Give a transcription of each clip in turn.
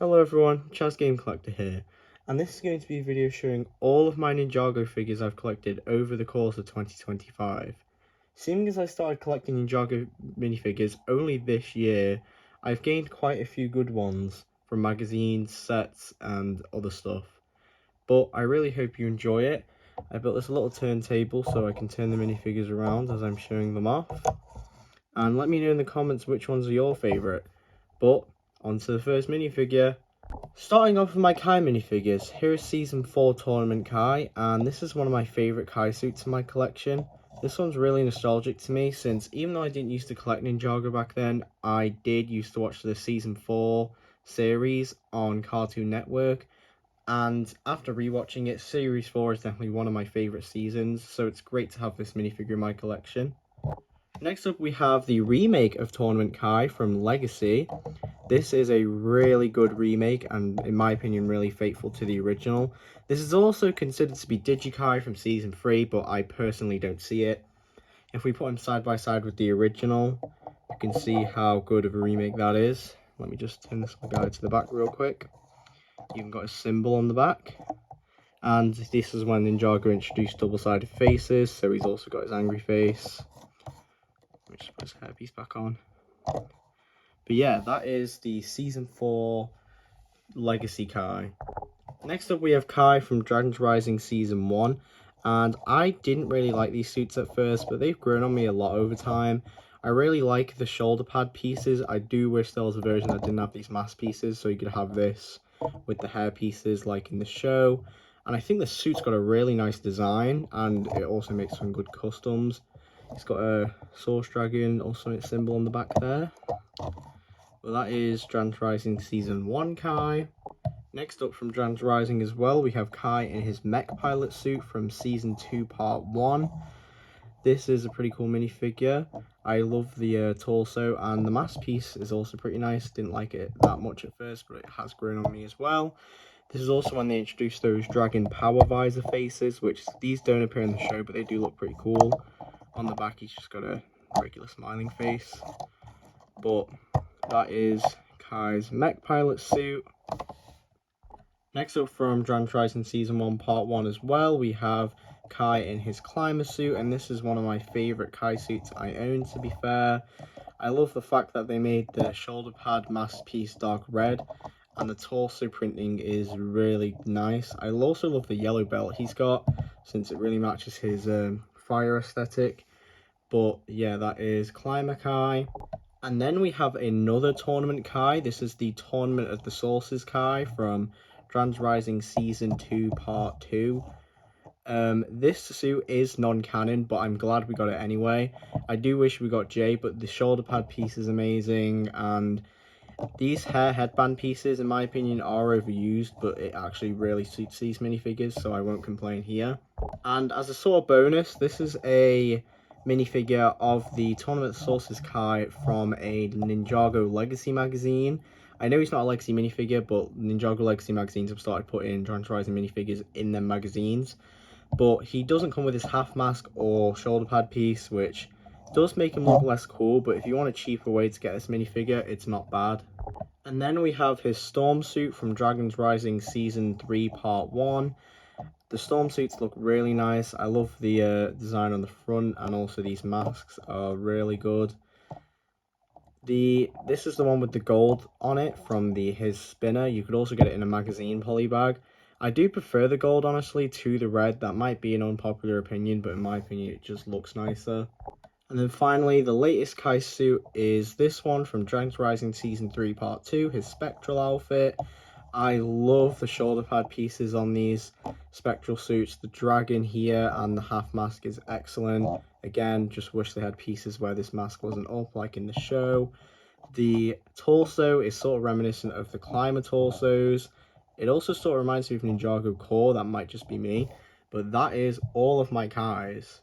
Hello everyone, Chaz Game Collector here, and this is going to be a video showing all of my Ninjago figures I've collected over the course of 2025. Seeing as I started collecting Ninjago minifigures only this year, I've gained quite a few good ones from magazines, sets, and other stuff. But I really hope you enjoy it. I built this little turntable so I can turn the minifigures around as I'm showing them off. And let me know in the comments which ones are your favourite. But on to the first minifigure. Starting off with my Kai minifigures, here is Season 4 Tournament Kai, and this is one of my favourite Kai suits in my collection. This one's really nostalgic to me, since even though I didn't used to collect Ninjago back then, I did used to watch the Season 4 series on Cartoon Network, and after rewatching it, Series 4 is definitely one of my favourite seasons, so it's great to have this minifigure in my collection. Next up we have the remake of Tournament Kai from Legacy. This is a really good remake and, in my opinion, really faithful to the original. This is also considered to be Digikai from Season 3, but I personally don't see it. If we put him side by side with the original, you can see how good of a remake that is. Let me just turn this guy to the back real quick. Even got a symbol on the back. And this is when Ninjago introduced double-sided faces, so he's also got his angry face. Let me just put his hairpiece back on. But yeah, that is the Season 4 Legacy Kai. Next up we have Kai from Dragons Rising Season 1. And I didn't really like these suits at first, but they've grown on me a lot over time. I really like the shoulder pad pieces. I do wish there was a version that didn't have these mask pieces, so you could have this with the hair pieces like in the show. And I think the suit's got a really nice design, and it also makes some good customs. It's got a Source Dragon, also its symbol on the back there. Well, that is Dragons Rising Season 1 Kai. Next up from Dragons Rising as well, we have Kai in his mech pilot suit from Season 2 Part 1. This is a pretty cool minifigure. I love the torso, and the mask piece is also pretty nice. Didn't like it that much at first, but it has grown on me as well. This is also when they introduced those Dragon Power Visor faces, which these don't appear in the show, but they do look pretty cool. On the back, he's just got a regular smiling face. But that is Kai's mech pilot suit. Next up from Dragons Rising Season 1 Part 1 as well, we have Kai in his climber suit, and this is one of my favourite Kai suits I own, to be fair. I love the fact that they made the shoulder pad mask piece dark red, and the torso printing is really nice. I also love the yellow belt he's got, since it really matches his fire aesthetic. But yeah, that is Climber Kai. And then we have another Tournament Kai. This is the Tournament of the Sources Kai from Dragons Rising Season 2 Part 2. This suit is non-canon, but I'm glad we got it anyway. I do wish we got Jay, but the shoulder pad piece is amazing, and these hair headband pieces, in my opinion, are overused, but it actually really suits these minifigures, so I won't complain here. And as a sort of bonus, this is a minifigure of the Tournament Sources Kai from a Ninjago Legacy magazine. I know he's not a Legacy minifigure, but Ninjago Legacy magazines have started putting Dragons Rising minifigures in their magazines. But he doesn't come with his half mask or shoulder pad piece, which does make him look less cool, but if you want a cheaper way to get this minifigure, it's not bad. And then we have his Storm suit from Dragons Rising Season 3 Part 1. The Storm suits look really nice. I love the design on the front, and also these masks are really good. This is the one with the gold on it from his spinner. You could also get it in a magazine poly bag. I do prefer the gold, honestly, to the red. That might be an unpopular opinion, but in my opinion, it just looks nicer. And then finally, the latest Kai suit is this one from Dragons Rising Season 3 Part 2, his Spectral outfit. I love the shoulder pad pieces on these Spectral suits. The dragon here and the half mask is excellent. Again, just wish they had pieces where this mask wasn't up, like in the show. The torso is sort of reminiscent of the Climber torsos. It also sort of reminds me of Ninjago Core. That might just be me. But that is all of my Kais.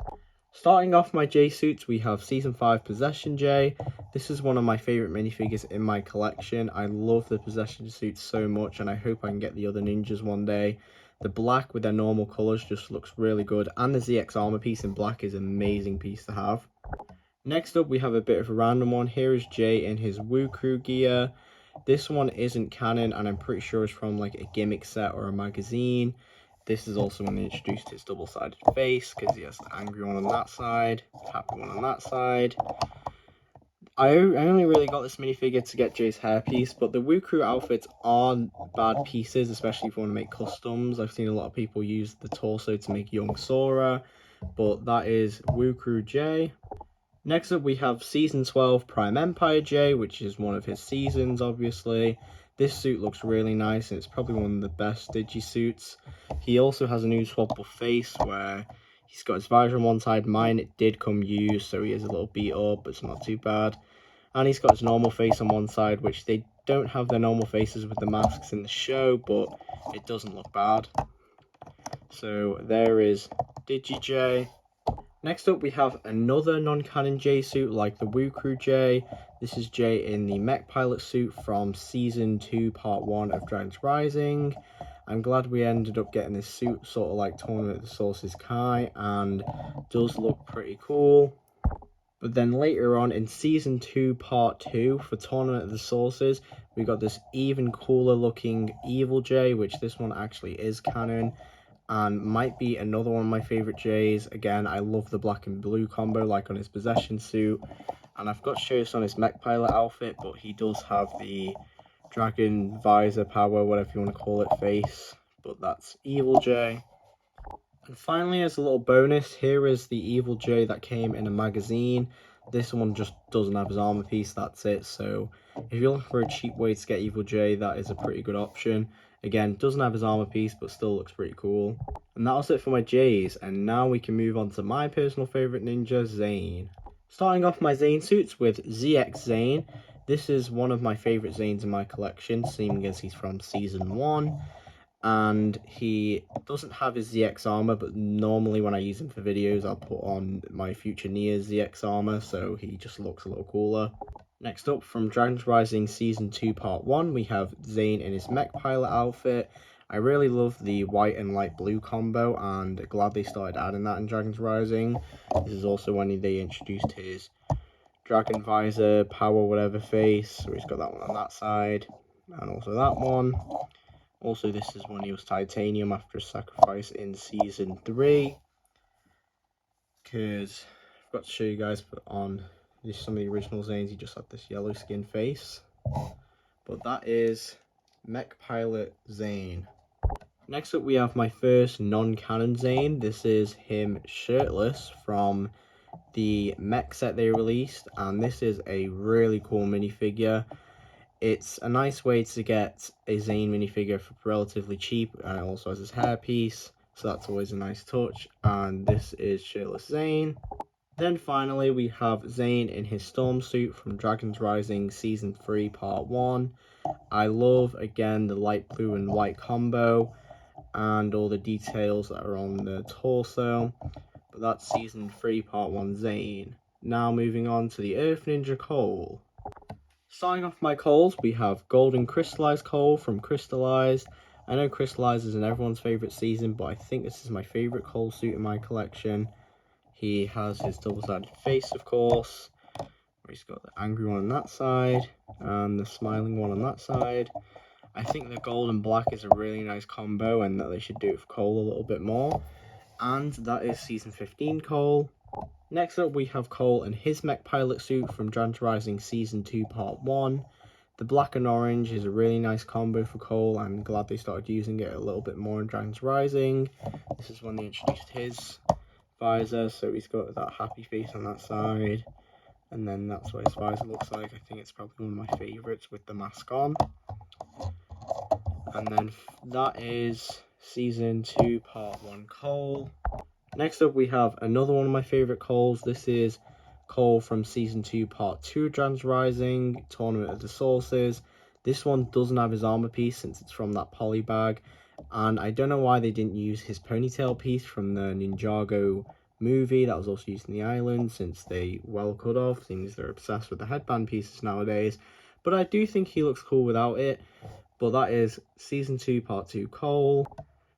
Starting off my J suits, we have Season 5 Possession J. This is one of my favourite minifigures in my collection. I love the Possession suits so much, and I hope I can get the other ninjas one day. The black with their normal colours just looks really good, and the ZX armor piece in black is an amazing piece to have. Next up, we have a bit of a random one. Here is Jay in his Woo Crew gear. This one isn't canon, and I'm pretty sure it's from like a gimmick set or a magazine. This is also when they introduced his double-sided face, because he has the angry one on that side, happy one on that side. I only really got this minifigure to get Jay's hairpiece, but the Woo Crew outfits aren't bad pieces, especially if you want to make customs. I've seen a lot of people use the torso to make young Sora, but that is Woo Crew Jay. Next up we have Season 12 Prime Empire Jay, which is one of his seasons, obviously. This suit looks really nice, and it's probably one of the best Digi suits. He also has a new swappable face where he's got his visor on one side. Mine, it did come used, so he is a little beat up, but it's not too bad. And he's got his normal face on one side, which they don't have their normal faces with the masks in the show, but it doesn't look bad. So there is Digi Jay. Next up we have another non-canon Jay suit like the Woo Crew Jay. This is Jay in the mech pilot suit from Season 2 Part 1 of Dragons Rising. I'm glad we ended up getting this suit, sort of like Tournament of the Sources Kai, and does look pretty cool. But then later on in Season 2 Part 2 for Tournament of the Sources, we got this even cooler looking Evil Jay, which this one actually is canon, and might be another one of my favourite Jays. Again, I love the black and blue combo like on his possession suit, and I've got to show this on his mech pilot outfit, but he does have the dragon visor power, whatever you want to call it, face, but that's Evil Jay. And finally, as a little bonus, here is the Evil Jay that came in a magazine. This one just doesn't have his armor piece, that's it. So if you're looking for a cheap way to get Evil Jay, that is a pretty good option. Again, doesn't have his armor piece, but still looks pretty cool. And that was it for my Jays, and now we can move on to my personal favourite ninja, Zane. Starting off my Zane suits with ZX Zane. This is one of my favourite Zanes in my collection, seeing as he's from Season 1. And he doesn't have his ZX armor, but normally when I use him for videos I'll put on my future Nia's ZX armor, so he just looks a little cooler. Next up, from Dragons Rising Season 2 Part 1, we have Zane in his mech pilot outfit. I really love the white and light blue combo, and glad they started adding that in Dragons Rising. This is also when they introduced his dragon visor, power whatever face, so he's got that one on that side, and also that one. Also, this is when he was titanium after a sacrifice in Season 3. Because I've got to show you guys, but on some of the original Zanes, he just had this yellow skin face. But that is Mech Pilot Zane. Next up, we have my first non-canon Zane. This is him shirtless from the mech set they released. And this is a really cool minifigure. It's a nice way to get a Zane minifigure for relatively cheap, and it also has his hairpiece, so that's always a nice touch. And this is shirtless Zane. Then finally we have Zane in his storm suit from Dragons Rising Season 3 Part 1. I love, again, the light blue and white combo and all the details that are on the torso. But that's Season 3 Part 1 Zane. Now moving on to the Earth Ninja Cole. Starting off my Coles, we have Golden Crystallized Cole from Crystallized. I know Crystallized isn't everyone's favourite season, but I think this is my favourite Cole suit in my collection. He has his double-sided face, of course, where he's got the angry one on that side, and the smiling one on that side. I think the gold and black is a really nice combo, and that they should do it for Cole a little bit more. And that is Season 15 Cole. Next up, we have Cole in his mech pilot suit from Dragons Rising Season 2 Part 1. The black and orange is a really nice combo for Cole. I'm glad they started using it a little bit more in Dragons Rising. This is when they introduced his visor, so he's got that happy face on that side. And then that's what his visor looks like. I think it's probably one of my favourites with the mask on. And then that is Season 2 Part 1 Cole. Next up, we have another one of my favourite Coles. This is Cole from Season 2 Part 2 Dragons Rising, Tournament of the Sources. This one doesn't have his armor piece since it's from that poly bag. And I don't know why they didn't use his ponytail piece from the Ninjago movie that was also used in the island, since they well could have, seeing as they're obsessed with the headband pieces nowadays. But I do think he looks cool without it. But that is Season 2 Part 2 Cole.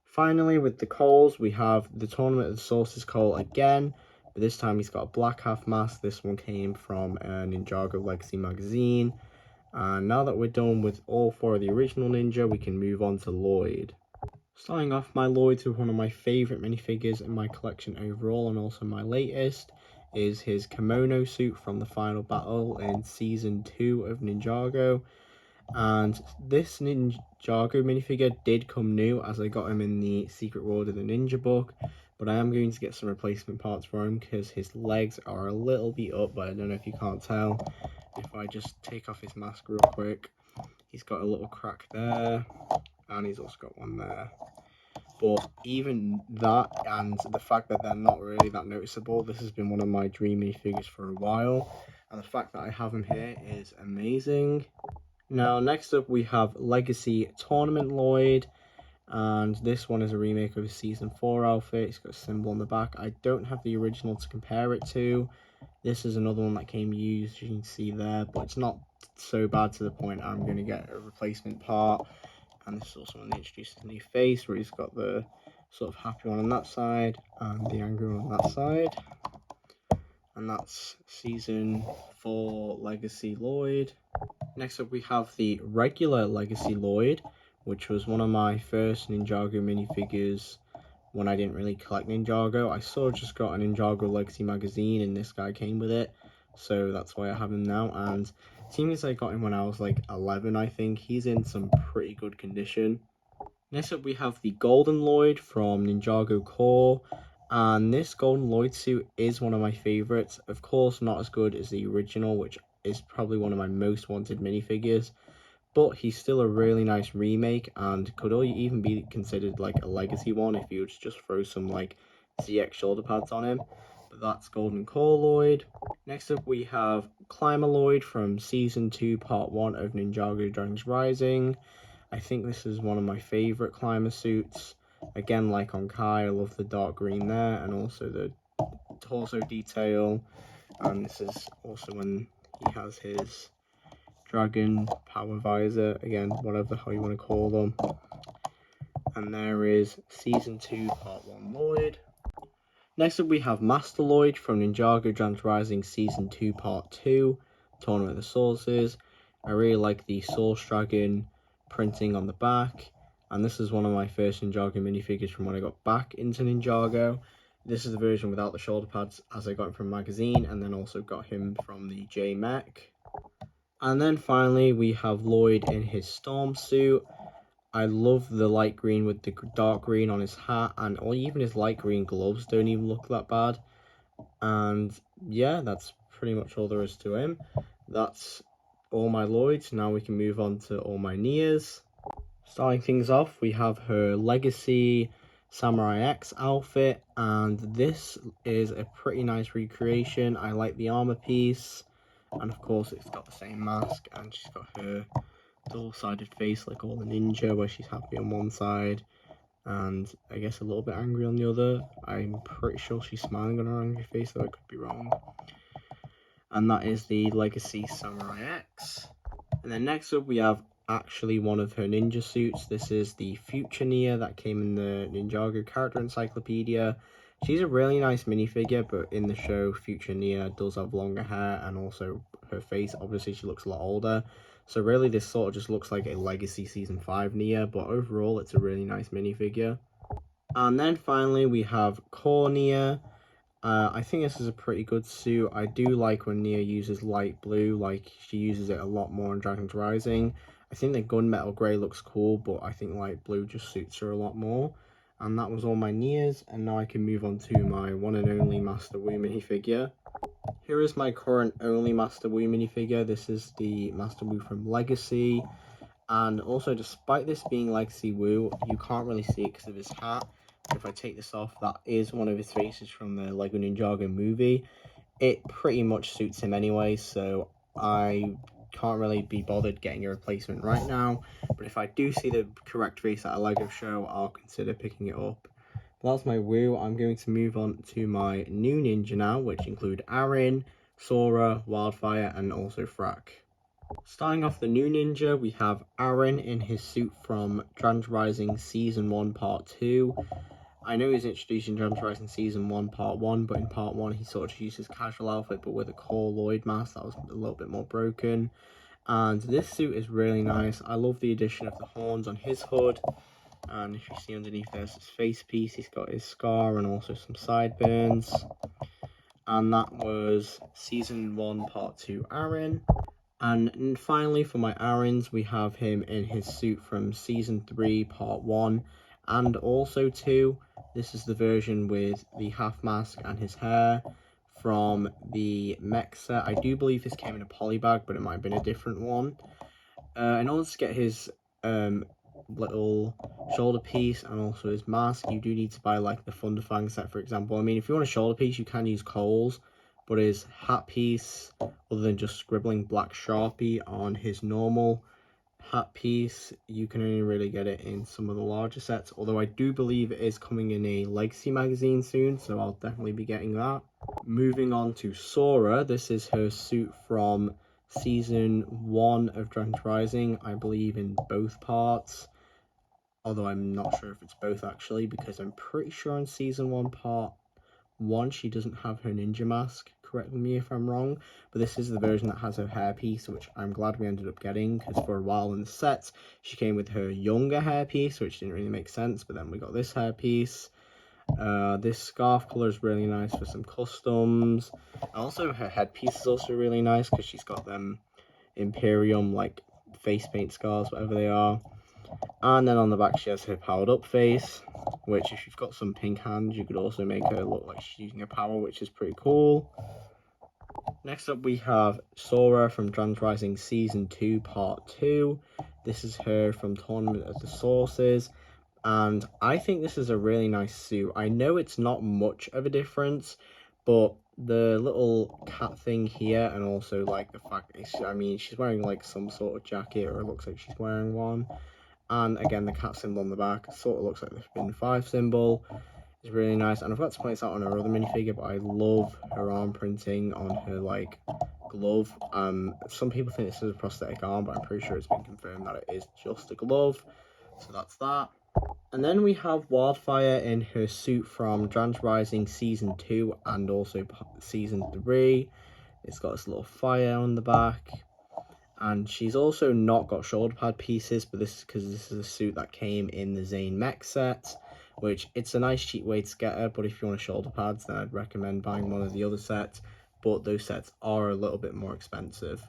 Finally, with the Coles, we have the Tournament of the Sources Cole again, but this time he's got a black half mask. This one came from a Ninjago Legacy magazine, And now that we're done with all 4 of the original Ninja, we can move on to Lloyd. Starting off my Lloyd with one of my favourite minifigures in my collection overall, and also my latest, is his kimono suit from the final battle in Season 2 of Ninjago. And this Ninjago minifigure did come new, as I got him in the Secret World of the Ninja book, but I am going to get some replacement parts for him because his legs are a little beat up, but I don't know if you can't tell. If I just take off his mask real quick, he's got a little crack there, and he's also got one there. But even that, and the fact that they're not really that noticeable, this has been one of my dream minifigures for a while, and the fact that I have him here is amazing. Now, next up we have Legacy Tournament Lloyd, and this one is a remake of his Season 4 outfit. It's got a symbol on the back. I don't have the original to compare it to. This is another one that came used, you can see there, but it's not so bad to the point I'm going to get a replacement part. And this is also when they introduced his new face, where he's got the sort of happy one on that side and the angry one on that side. And that's Season 4 Legacy Lloyd. Next up we have the regular Legacy Lloyd, which was one of my first Ninjago minifigures when I didn't really collect Ninjago. I sort of just got a Ninjago Legacy magazine and this guy came with it, so that's why I have him now. And seeing as I got him when I was like 11, I think he's in some pretty good condition. Next up we have the Golden Lloyd from Ninjago Core, and this Golden Lloyd suit is one of my favourites. Of course not as good as the original, which is probably one of my most wanted minifigures, but he's still a really nice remake and could even be considered like a legacy one if you would just throw some like ZX shoulder pads on him. But that's Golden Core Lloyd. Next up we have Climber Lloyd from Season 2 Part 1 of Ninjago Dragons Rising. I think this is one of my favourite climber suits. Again, like on Kai, I love the dark green there and also the torso detail. And this is also when he has his dragon power visor, again, whatever how you want to call them. And there is Season 2 Part 1 Lloyd. Next up we have Master Lloyd from Ninjago Dragons Rising Season 2 Part 2, Tournament of the Sources. I really like the Source Dragon printing on the back, and this is one of my first Ninjago minifigures from when I got back into Ninjago. This is the version without the shoulder pads, as I got him from a magazine, and then also got him from the J-Mech. And then finally we have Lloyd in his Storm suit. I love the light green with the dark green on his hat, and even his light green gloves don't even look that bad. And yeah, that's pretty much all there is to him. That's all my Lloyds. Now we can move on to all my Nias. Starting things off, we have her Legacy Samurai X outfit, and this is a pretty nice recreation. I like the armor piece, and of course it's got the same mask, and she's got her double-sided face like all the ninja, where she's happy on one side and I guess a little bit angry on the other. I'm pretty sure she's smiling on her angry face, though I could be wrong. And that is the Legacy Samurai X. And then next up we have actually one of her ninja suits. This is the Future Nia that came in the Ninjago Character Encyclopedia. She's a really nice minifigure, but in the show, Future Nia does have longer hair, and also her face, obviously she looks a lot older. So really this sort of just looks like a Legacy Season 5 Nia, but overall it's a really nice minifigure. And then finally we have Core Nia. I think this is a pretty good suit. I do like when Nia uses light blue, like she uses it a lot more in Dragons Rising. I think the gunmetal grey looks cool, but I think light blue just suits her a lot more. And that was all my Nias, and now I can move on to my one and only Master Wu minifigure. Here is my current only Master Wu minifigure. This is the Master Wu from Legacy. And also, despite this being Legacy Wu, you can't really see it because of his hat. If I take this off, that is one of his faces from the Lego Ninjago movie. It pretty much suits him anyway, so I can't really be bothered getting a replacement right now. But if I do see the correct face at a Lego show, I'll consider picking it up. But that's my Wu. I'm going to move on to my new ninja now, which include Arin, Sora, Wildfire, and also Frak. Starting off the new ninja, we have Arin in his suit from Dragons Rising Season 1 Part 2. I know he's introduced in Dragons Rising Season 1 Part 1, but in Part 1 he sort of used his casual outfit, but with a Core Lloyd mask that was a little bit more broken. And this suit is really nice. I love the addition of the horns on his hood. And if you see underneath there's his face piece, he's got his scar and also some sideburns. And that was Season 1 Part 2 Aaron. And finally for my Aarons, we have him in his suit from Season 3 Part 1 and also 2. This is the version with the half mask and his hair from the mech set. I do believe this came in a poly bag, but it might have been a different one. In order to get his little shoulder piece and also his mask, you do need to buy like the Thunderfang set, for example. I mean, if you want a shoulder piece, you can use Cole's, but his hat piece, other than just scribbling black Sharpie on his normal hat piece, you can only really get it in some of the larger sets, although I do believe it is coming in a Legacy magazine soon, so I'll definitely be getting that. Moving on to Sora, this is her suit from Season 1 of Dragons Rising, I believe in both parts, although I'm not sure if it's both actually, because I'm pretty sure in Season 1 Part 1 she doesn't have her ninja mask, correct me if I'm wrong, but this is the version that has her hairpiece, which I'm glad we ended up getting, because for a while in the sets she came with her younger hairpiece, which didn't really make sense, but then we got this hairpiece. This scarf colour is really nice for some customs. Also her headpiece is also really nice because she's got them Imperium like face paint scars, whatever they are. And then on the back she has her powered up face, which if you've got some pink hands you could also make her look like she's using her power, which is pretty cool. Next up we have Sora from Dragons Rising Season 2 Part 2. This is her from Tournament of the Sources, and I think this is a really nice suit. I know it's not much of a difference, but the little cat thing here, and also like the fact I mean she's wearing like some sort of jacket, or it looks like she's wearing one, and again the cat symbol on the back sort of looks like the Spin 5 symbol. It's really nice, and I forgot to point this out on her other minifigure, but I love her arm printing on her like glove. Some people think this is a prosthetic arm, but I'm pretty sure it's been confirmed that it is just a glove, so that's that. And then we have Wildfire in her suit from Dragons Rising Season 2 and also Season 3. It's got this little fire on the back, and she's also not got shoulder pad pieces, but this is because this is a suit that came in the Zane mech set, which it's a nice cheap way to get her, but if you want shoulder pads then I'd recommend buying one of the other sets, but those sets are a little bit more expensive.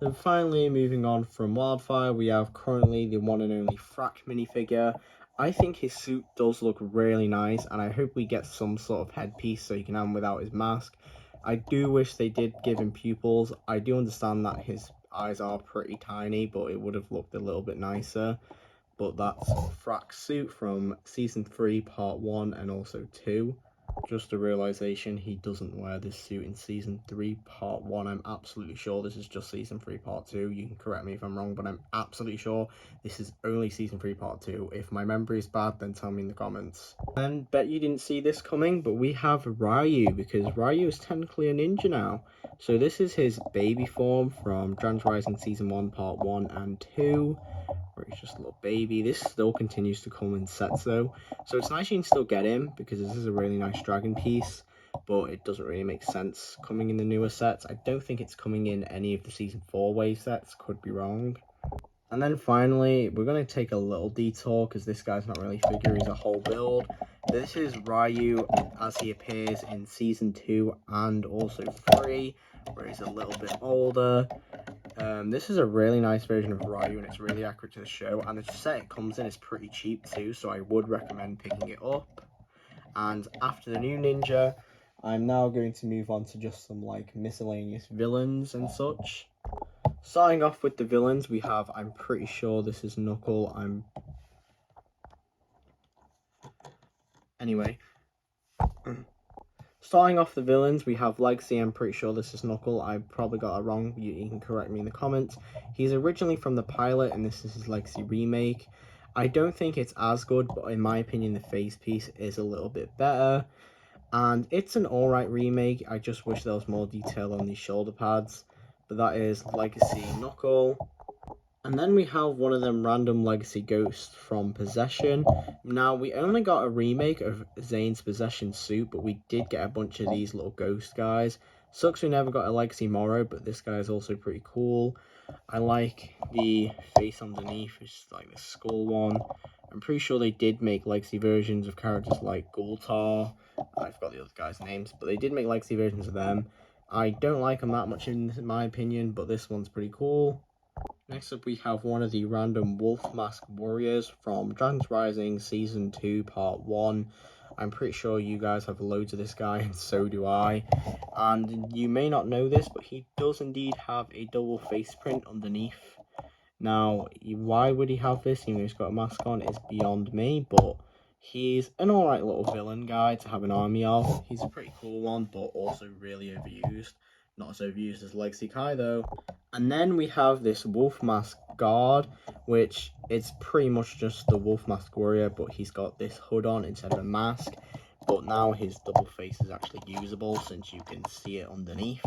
Then finally, moving on from Wildfire, we have currently the one and only Frack minifigure. I think his suit does look really nice, and I hope we get some sort of headpiece so he can have him without his mask. I do wish they did give him pupils. I do understand that his eyes are pretty tiny, but it would have looked a little bit nicer. But that's Frack's suit from Season 3 Part 1 and also 2. Just a realization, he doesn't wear this suit in Season 3 Part 1. I'm absolutely sure this is just Season 3 Part 2. You can correct me if I'm wrong, but I'm absolutely sure this is only Season 3 Part 2. If my memory is bad, then tell me in the comments. And bet you didn't see this coming, but we have Ryu, because Ryu is technically a ninja now. So this is his baby form from Dragons Rising Season 1 Part 1 and 2. Where he's just a little baby. This still continues to come in sets though, so it's nice you can still get him, because this is a really nice dragon piece, but it doesn't really make sense coming in the newer sets. I don't think it's coming in any of the Season 4 wave sets, could be wrong. And then finally, we're going to take a little detour, because this guy's not really a figure, he's a whole build. This is Ryu as he appears in Season 2 and also 3, where he's a little bit older. This is a really nice version of Ryu, and it's really accurate to the show, and the set it comes in is pretty cheap too, so I would recommend picking it up. And after the new ninja, I'm now going to move on to just some like miscellaneous villains and such. Starting off with the villains, we have, I'm pretty sure this is Knuckle, anyway. Starting off the villains, we have Legacy. I'm pretty sure this is Knuckle. I probably got it wrong. You can correct me in the comments. He's originally from the pilot, and this is his Legacy remake. I don't think it's as good, but in my opinion, the face piece is a little bit better. And it's an alright remake. I just wish there was more detail on these shoulder pads. But that is Legacy Knuckle. And then we have one of them random Legacy ghosts from Possession. Now, we only got a remake of Zane's Possession suit, but we did get a bunch of these little ghost guys. Sucks we never got a Legacy Morrow, but this guy is also pretty cool. I like the face underneath, it's like the skull one. I'm pretty sure they did make legacy versions of characters like Gultar. I forgot the other guys' names, but they did make legacy versions of them. I don't like them that much in my opinion, but this one's pretty cool. Next up we have one of the random wolf mask warriors from Dragons Rising Season 2 Part 1. I'm pretty sure you guys have loads of this guy, and so do I. And you may not know this, but he does indeed have a double face print underneath. Now, why would he have this, even though he's got a mask on, is beyond me, but he's an alright little villain guy to have an army of. He's a pretty cool one, but also really overused. Not as overused as Legacy Kai, though. And then we have this Wolf Mask Guard, which is pretty much just the Wolf Mask Warrior, but he's got this hood on instead of a mask. But now his double face is actually usable, since you can see it underneath.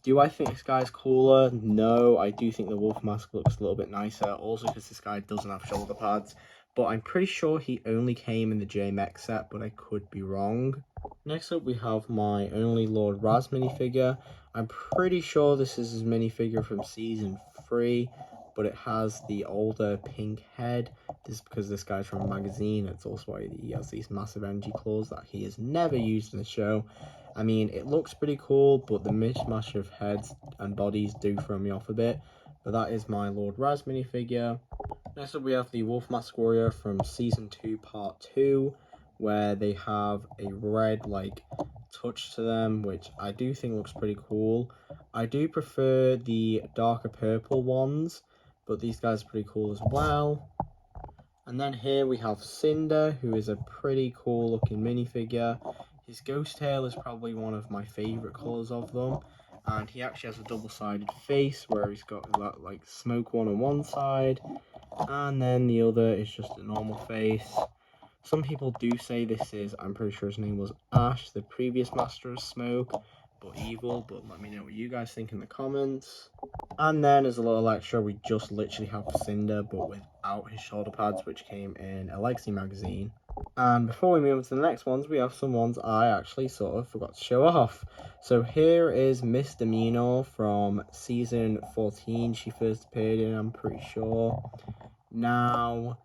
Do I think this guy's cooler? No, I do think the wolf mask looks a little bit nicer, also because this guy doesn't have shoulder pads, but I'm pretty sure he only came in the JMX set, but I could be wrong. Next up we have my only Lord Raz minifigure. I'm pretty sure this is his minifigure from Season 3, but it has the older pink head. This is because this guy's from a magazine. It's also why he has these massive energy claws that he has never used in the show. I mean, it looks pretty cool, but the mishmash of heads and bodies do throw me off a bit. But that is my Lord Raz minifigure. Next up we have the Wolf Mask Warrior from Season 2 Part 2, where they have a red, like, touch to them, which I do think looks pretty cool. I do prefer the darker purple ones, but these guys are pretty cool as well. And then here we have Cinder, who is a pretty cool looking minifigure. His ghost tail is probably one of my favourite colours of them. And he actually has a double-sided face, where he's got that, like, smoke one on one side, and then the other is just a normal face. Some people do say this is, I'm pretty sure his name was Ash, the previous Master of Smoke, but evil, but let me know what you guys think in the comments. And then as a little extra, we just literally have Cinder, but without his shoulder pads, which came in a Legacy magazine. And before we move on to the next ones, we have some ones I actually sort of forgot to show off. So here is Miss Demeanor from Season 14, she first appeared in, I'm pretty sure. Now,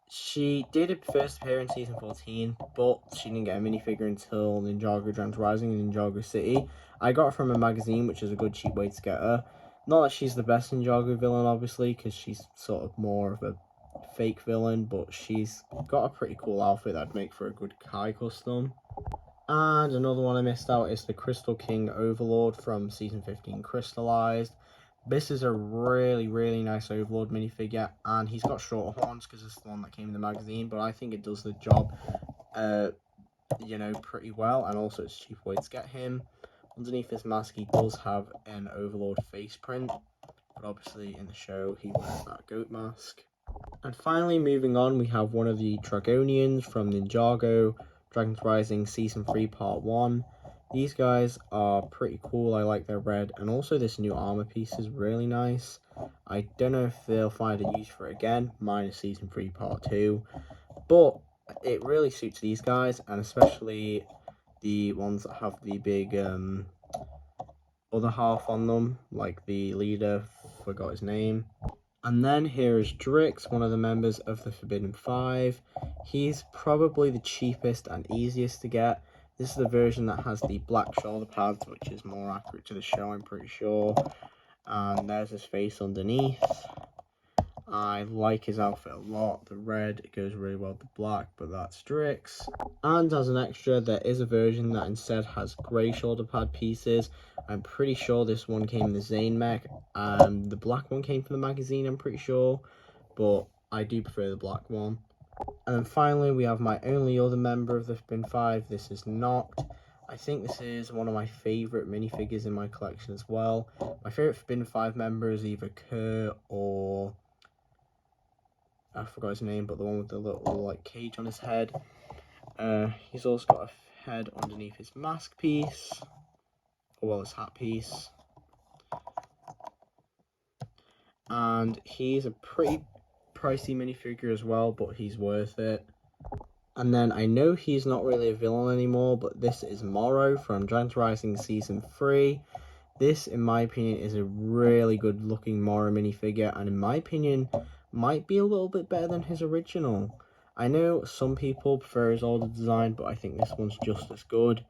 she did first appear in Season 14, but she didn't get a minifigure until Ninjago Dragons Rising in Ninjago City. I got her from a magazine, which is a good cheap way to get her. Not that she's the best Ninjago villain, obviously, because she's sort of more of a fake villain, but she's got a pretty cool outfit that'd make for a good Kai custom. And another one I missed out is the Crystal King Overlord from Season 15 Crystallized. This is a really, really nice Overlord minifigure, and he's got shorter horns because it's the one that came in the magazine, but I think it does the job, you know, pretty well, and also it's a cheap way to get him. Underneath this mask, he does have an Overlord face print, but obviously in the show, he wears that goat mask. And finally, moving on, we have one of the Dragonians from Ninjago Dragons Rising Season 3 Part 1. These guys are pretty cool. I like their red, and also this new armor piece is really nice. I don't know if they'll find a use for it again, minus Season 3 Part 2, but it really suits these guys, and especially the ones that have the big other half on them, like the leader, forgot his name. And then here is Drix, one of the members of the Forbidden Five. He's probably the cheapest and easiest to get. This is the version that has the black shoulder pads, which is more accurate to the show, I'm pretty sure. And there's his face underneath. I like his outfit a lot. The red, it goes really well with the black, but that's Drix. And as an extra, there is a version that instead has grey shoulder pad pieces. I'm pretty sure this one came in the Zane mech. The black one came from the magazine, I'm pretty sure. But I do prefer the black one. And then finally, we have my only other member of the Forbidden Five. This is Noct. I think this is one of my favourite minifigures in my collection as well. My favourite Forbidden Five member is either Kerr or... I forgot his name, but the one with the little like cage on his head. He's also got a head underneath his mask piece, or well, his hat piece. And he's a pretty pricey minifigure as well, but he's worth it. And then I know he's not really a villain anymore, but this is Morrow from Dragons Rising Season 3. This, in my opinion, is a really good looking Mora minifigure, and in my opinion, might be a little bit better than his original. I know some people prefer his older design, but I think this one's just as good.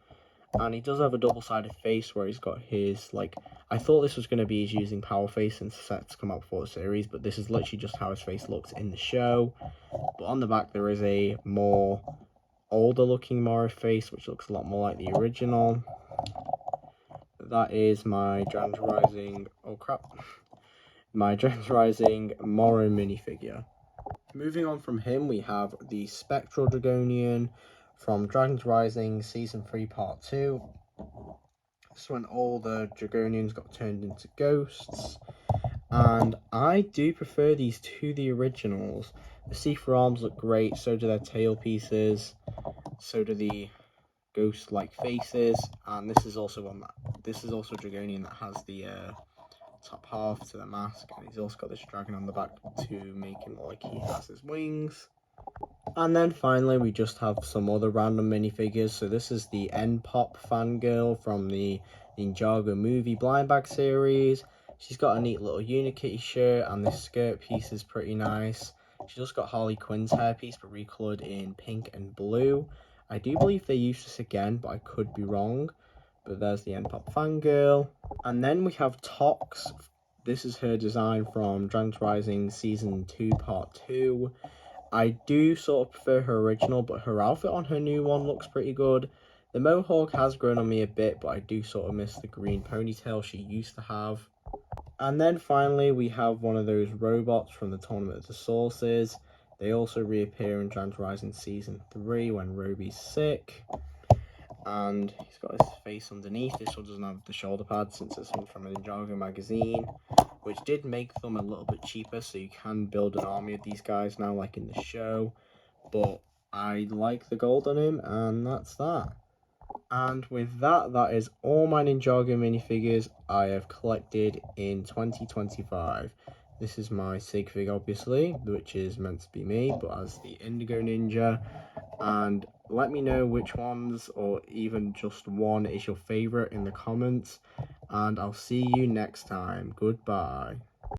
And he does have a double-sided face where he's got his, like, I thought this was going to be his using power face since the set's come out before the series, but this is literally just how his face looks in the show. But on the back there is a more older looking Mora face, which looks a lot more like the original. That is my Dragons Rising, oh crap, my Dragons Rising Mora minifigure. Moving on from him, we have the Spectral Dragonian from Dragons Rising Season 3 Part 2. This is when all the Dragonians got turned into ghosts. And I do prefer these to the originals. The see-through arms look great, so do their tail pieces, so do the ghost-like faces, and this is also a Dragonian that has the top half to the mask, and he's also got this dragon on the back to make him look like he has his wings. And then finally we just have some other random minifigures. So this is the N-Pop fangirl from the Ninjago movie blind bag series. She's got a neat little Unikitty shirt, and this skirt piece is pretty nice. She's just got Harley Quinn's hairpiece but recolored in pink and blue. I do believe they used this again, but I could be wrong. But there's the N-Pop fangirl. And then we have Tox. This is her design from Dragons Rising Season 2 Part 2. I do sort of prefer her original, but her outfit on her new one looks pretty good. The mohawk has grown on me a bit, but I do sort of miss the green ponytail she used to have. And then finally we have one of those robots from the Tournament of the Sources. They also reappear in Dragons Rising Season 3 when Roby's sick. And he's got his face underneath. This one doesn't have the shoulder pads since it's one from a Ninjago magazine, which did make them a little bit cheaper, so you can build an army of these guys now like in the show. But I like the gold on him, and that's that. And with that, that is all my Ninjago minifigures I have collected in 2025. This is my sig fig, obviously, which is meant to be me, but as the Indigo Ninja. And let me know which ones, or even just one, is your favourite in the comments. And I'll see you next time. Goodbye.